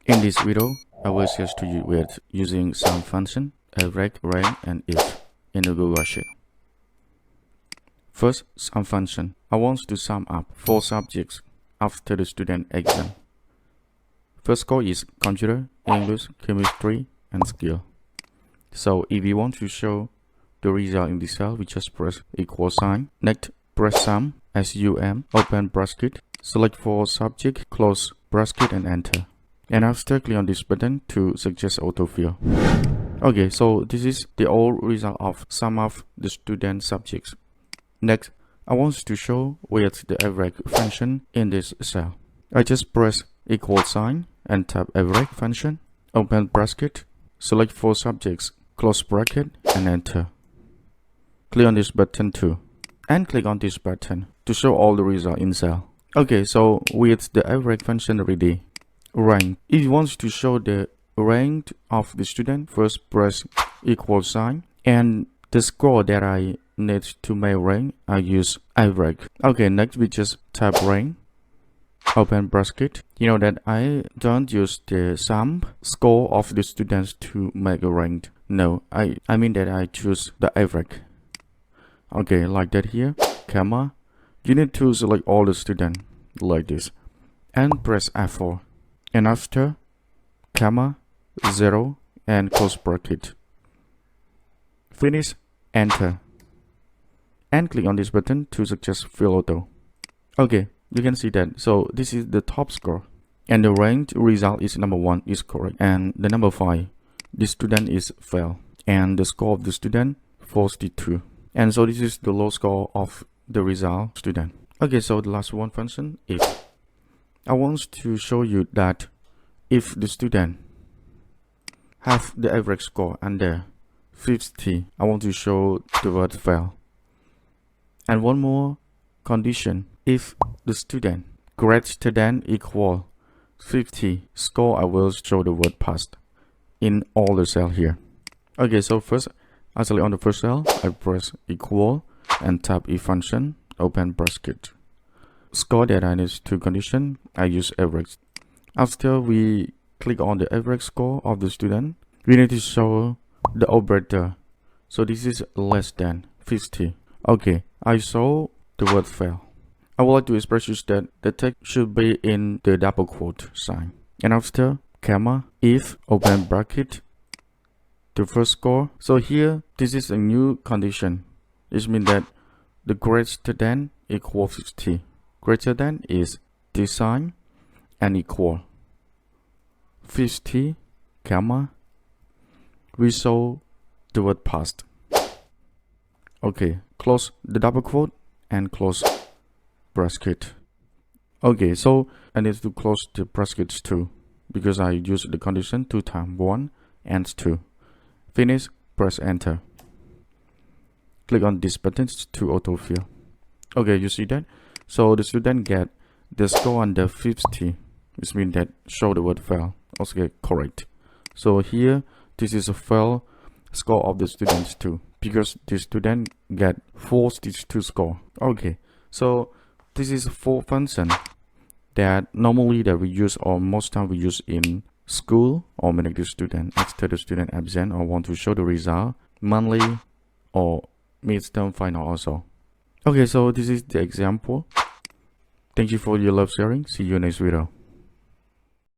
In this video, I will share to you with using sum function, array, rank, and if in the Google Sheet. First, sum function. I want to sum up 4 subjects after the student exam. First score is computer, English, chemistry, and skill. So if you want to show the result in this cell, we just press equal sign. Next, press sum, SUM, open bracket, select 4 subject, close bracket, and enter. And after click on this button to suggest autofill. Okay, so this is the old result of sum of the student subjects. Next, I want to show with the average function in this cell. I just press equal sign and tap average function, open bracket, select 4 subjects, close bracket, and enter. Click on this button too, and click on this button to show all the result in cell. Okay, so with the average function ready, rank. If you want to show the rank of the student, first press equal sign, and the score that I need to make rank, I use average. Okay, next we just tap rank, open bracket. You know that I don't use the sum score of the students to make a rank. No, I mean that I choose the average. Okay, like that here, comma. You need to select all the students like this, and press F4. And after, comma, 0, and close bracket. Finish, enter. And click on this button to suggest fill auto. Okay, you can see that. So this is the top score. And the ranked result is number 1 is correct. And the number 5, the student is fail. And the score of the student, 42. And so this is the low score of the result student. Okay, so the last one function, if. I want to show you that if the student have the average score under 50, I want to show the word fail. And one more condition, if the student greater than equal 50 score, I will show the word passed in all the cell here. Okay, so first I select on the first cell, I press equal and tap if function, open bracket. Score that I need to condition, I use average. After we click on the average score of the student, we need to show the operator. So this is less than 50. Okay, I saw the word fail. I would like to express that the text should be in the double quote sign. And after, comma, if, open bracket, the first score. So here, this is a new condition. It means that the greater than equal 50. Greater than is this sign and equal 50, comma, we saw the word passed. Okay, close the double quote and close bracket. Okay, so I need to close the brackets too, because I used the condition 2 times 1 and 2. Finish, press enter. Click on this button to autofill. Okay, you see that? So the student get the score under 50, which means that show the word fail. Okay, correct. So here, this is a fail score of the students too, because the student get 42 score. Okay, so this is 4 function that normally that we use, or most time we use in school, or make the student after the student absent or want to show the result monthly or midterm final also. Okay, so this is the example. Thank you for your love sharing. See you next video.